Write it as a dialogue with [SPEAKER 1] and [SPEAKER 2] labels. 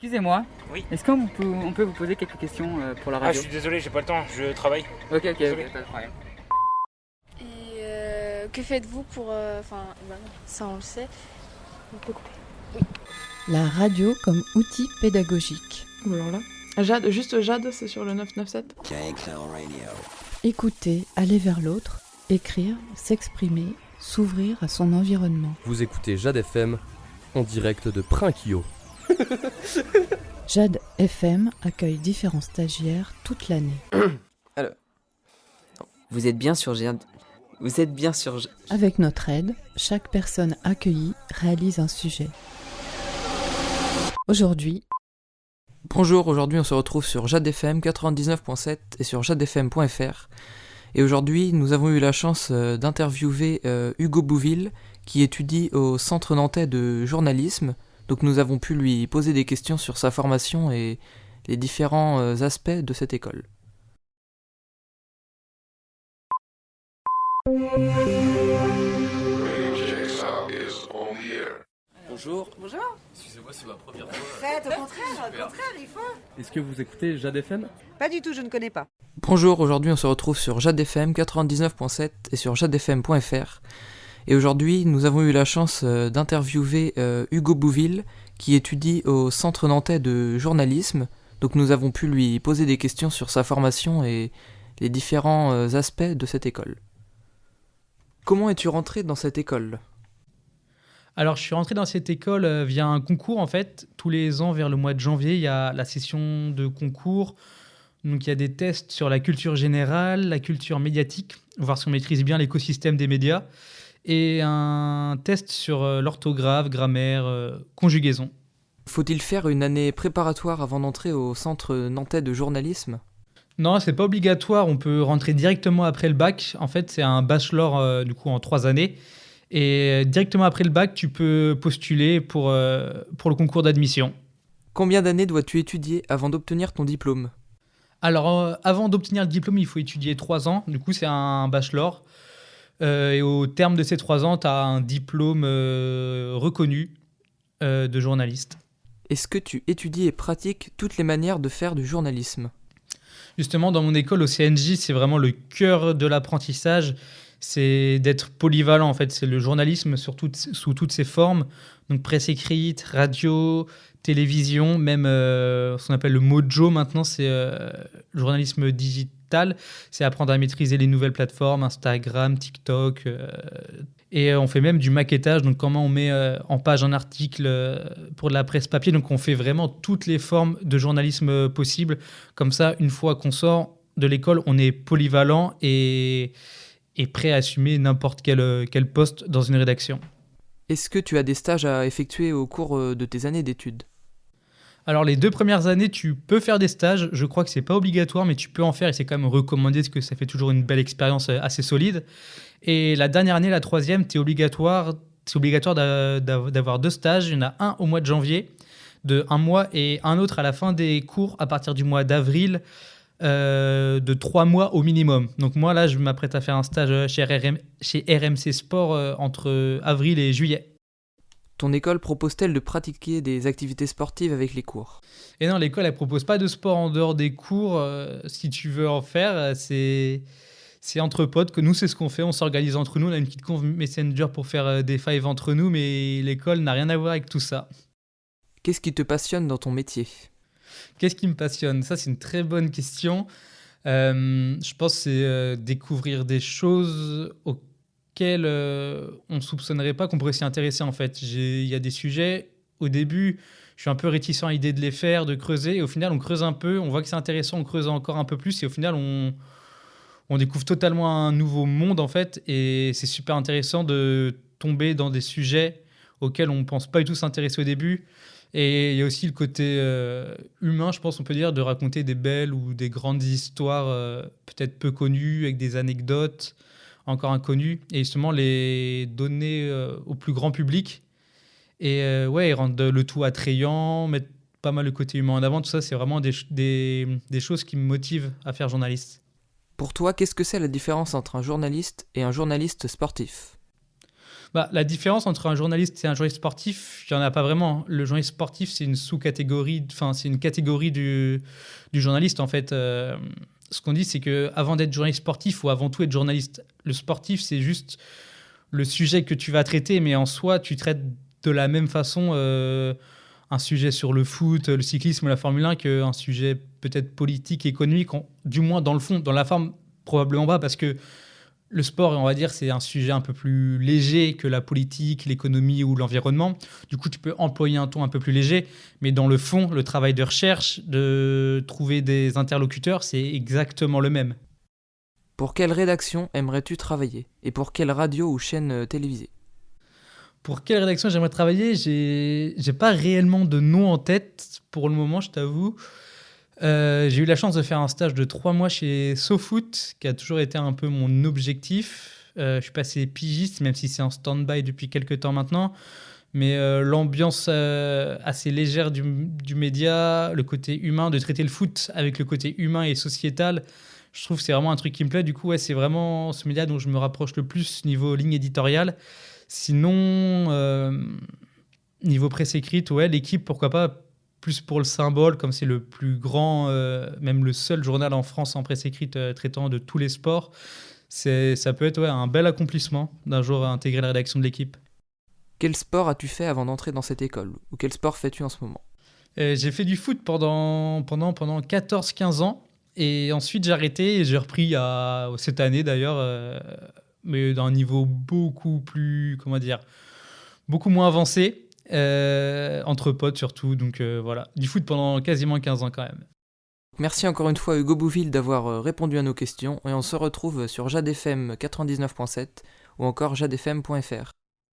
[SPEAKER 1] Excusez-moi,
[SPEAKER 2] Oui.
[SPEAKER 1] est-ce qu'on peut vous poser quelques questions pour la
[SPEAKER 2] Ah, je
[SPEAKER 1] radio?
[SPEAKER 2] suis désolé, j'ai pas le temps, je travaille.
[SPEAKER 1] Ok,
[SPEAKER 2] Désolé.
[SPEAKER 1] pas de problème.
[SPEAKER 3] Et que faites-vous pour... Enfin, bah non, ça on le sait. On peut couper.
[SPEAKER 4] La radio comme outil pédagogique.
[SPEAKER 5] Ou alors là. Jade, juste Jade, c'est sur le 997.
[SPEAKER 4] Écouter, aller vers l'autre, écrire, s'exprimer, s'ouvrir à son environnement.
[SPEAKER 6] Vous écoutez Jade FM en direct de Prinquio.
[SPEAKER 4] Jade FM accueille différents stagiaires toute l'année.
[SPEAKER 7] Alors, vous êtes bien sur Jade. Vous êtes bien sur...
[SPEAKER 4] Avec notre aide, chaque personne accueillie réalise un sujet. Aujourd'hui,
[SPEAKER 8] Bonjour, aujourd'hui on se retrouve sur Jade FM 99.7 et sur jadefm.fr. Et aujourd'hui nous avons eu la chance d'interviewer Hugo Bouville qui étudie au Centre Nantais de journalisme. Donc nous avons pu lui poser des questions sur sa formation et les différents aspects de cette école.
[SPEAKER 6] Bonjour.
[SPEAKER 9] Bonjour.
[SPEAKER 6] Excusez-moi, c'est ma première fois.
[SPEAKER 9] Faites, au contraire, il faut.
[SPEAKER 6] Est-ce que vous écoutez Jade FM?
[SPEAKER 9] Pas du tout, je ne connais pas.
[SPEAKER 8] Bonjour, aujourd'hui on se retrouve sur Jade FM 99.7 et sur jadefm.fr. Et aujourd'hui nous avons eu la chance d'interviewer Hugo Bouville qui étudie au Centre Nantais de journalisme. Donc nous avons pu lui poser des questions sur sa formation et les différents aspects de cette école. Comment es-tu rentré dans cette école ?
[SPEAKER 10] Alors, je suis rentré dans cette école via un concours, en fait. Tous les ans, vers le mois de janvier, il y a la session de concours. Donc, il y a des tests sur la culture générale, la culture médiatique, voir si on maîtrise bien l'écosystème des médias, et un test sur l'orthographe, grammaire, conjugaison.
[SPEAKER 8] Faut-il faire une année préparatoire avant d'entrer au Centre Nantais de journalisme ?
[SPEAKER 10] Non, c'est pas obligatoire. On peut rentrer directement après le bac. En fait, c'est un bachelor, du coup, en 3 années. Et directement après le bac, tu peux postuler pour le concours d'admission.
[SPEAKER 8] Combien d'années dois-tu étudier avant d'obtenir ton diplôme ?
[SPEAKER 10] Alors, avant d'obtenir le diplôme, il faut étudier 3 ans. Du coup, c'est un bachelor. Et au terme de ces 3 ans, tu as un diplôme reconnu de journaliste.
[SPEAKER 8] Est-ce que tu étudies et pratiques toutes les manières de faire du journalisme ?
[SPEAKER 10] Justement, dans mon école, au CNJ, c'est vraiment le cœur de l'apprentissage. C'est d'être polyvalent, en fait. C'est le journalisme sous toutes ses formes. Donc, presse écrite, radio, télévision, même ce qu'on appelle le mojo maintenant, c'est le journalisme digital. C'est apprendre à maîtriser les nouvelles plateformes, Instagram, TikTok. Et on fait même du maquettage, donc comment on met en page un article pour de la presse papier. Donc, on fait vraiment toutes les formes de journalisme possibles. Comme ça, une fois qu'on sort de l'école, on est polyvalent et prêt à assumer n'importe quel poste dans une rédaction.
[SPEAKER 8] Est-ce que tu as des stages à effectuer au cours de tes années d'études ?
[SPEAKER 10] Alors, les 2 premières années, tu peux faire des stages. Je crois que c'est pas obligatoire, mais tu peux en faire et c'est quand même recommandé parce que ça fait toujours une belle expérience assez solide. Et la dernière année, la 3e, c'est obligatoire d'avoir 2 stages. Il y en a un au mois de janvier de 1 mois et un autre à la fin des cours à partir du mois d'avril de 3 mois au minimum. Donc moi, là, je m'apprête à faire un stage chez RMC Sport entre avril et juillet.
[SPEAKER 8] Ton école propose-t-elle de pratiquer des activités sportives avec les cours ?
[SPEAKER 10] Et non, l'école, elle propose pas de sport en dehors des cours. Si tu veux en faire, c'est entre potes que nous, c'est ce qu'on fait. On s'organise entre nous. On a une petite conf Messenger pour faire des fives entre nous, mais l'école n'a rien à voir avec tout ça.
[SPEAKER 8] Qu'est-ce qui te passionne dans ton métier ?
[SPEAKER 10] Qu'est-ce qui me passionne ? Ça, c'est une très bonne question. Je pense que c'est découvrir des choses auxquelles on ne soupçonnerait pas qu'on pourrait s'y intéresser, en fait. Il y a des sujets, au début, je suis un peu réticent à l'idée de les faire, de creuser. Et au final, on creuse un peu, on voit que c'est intéressant, on creuse encore un peu plus. Et au final, on découvre totalement un nouveau monde, en fait. Et c'est super intéressant de tomber dans des sujets auxquels on ne pense pas du tout s'intéresser au début. Et il y a aussi le côté humain, je pense, on peut dire, de raconter des belles ou des grandes histoires peut-être peu connues, avec des anecdotes encore inconnues, et justement les donner au plus grand public. Et rendre le tout attrayant, mettre pas mal le côté humain en avant. Tout ça, c'est vraiment des choses qui me motivent à faire journaliste.
[SPEAKER 8] Pour toi, qu'est-ce que c'est la différence entre un journaliste et un journaliste sportif ?
[SPEAKER 10] Bah, la différence entre un journaliste et un journaliste sportif, il n'y en a pas vraiment. Le journaliste sportif, c'est une sous-catégorie, enfin, c'est une catégorie du journaliste, en fait. Ce qu'on dit, c'est qu'avant d'être journaliste sportif, il faut avant tout être journaliste. Le sportif, c'est juste le sujet que tu vas traiter, mais en soi, tu traites de la même façon un sujet sur le foot, le cyclisme ou la Formule 1 qu'un sujet peut-être politique, économique, du moins dans le fond, dans la forme, probablement pas, parce que le sport, on va dire, c'est un sujet un peu plus léger que la politique, l'économie ou l'environnement. Du coup, tu peux employer un ton un peu plus léger, mais dans le fond, le travail de recherche, de trouver des interlocuteurs, c'est exactement le même.
[SPEAKER 8] Pour quelle rédaction aimerais-tu travailler? Et pour quelle radio ou chaîne télévisée?
[SPEAKER 10] Pour quelle rédaction j'aimerais travailler? J'ai pas réellement de nom en tête pour le moment, je t'avoue. J'ai eu la chance de faire un stage de 3 mois chez SoFoot, qui a toujours été un peu mon objectif. Je suis passé pigiste, même si c'est en stand-by depuis quelques temps maintenant. Mais l'ambiance assez légère du média, le côté humain, de traiter le foot avec le côté humain et sociétal, je trouve que c'est vraiment un truc qui me plaît. Du coup, ouais, c'est vraiment ce média dont je me rapproche le plus niveau ligne éditoriale. Sinon, niveau presse écrite, ouais, l'équipe, pourquoi pas, plus pour le symbole, comme c'est le plus grand, même le seul journal en France en presse écrite traitant de tous les sports. Ça peut être un bel accomplissement d'un jour intégrer la rédaction de l'équipe.
[SPEAKER 8] Quel sport as-tu fait avant d'entrer dans cette école? Ou quel sport fais-tu en ce moment?
[SPEAKER 10] J'ai fait du foot pendant 14-15 ans. Et ensuite, j'ai arrêté et j'ai repris cette année d'ailleurs, mais d'un niveau beaucoup plus, beaucoup moins avancé, entre potes surtout. Donc voilà, du foot pendant quasiment 15 ans quand même.
[SPEAKER 8] Merci encore une fois Hugo Bouville d'avoir répondu à nos questions et on se retrouve sur Jade FM 99.7 ou encore jadefm.fr.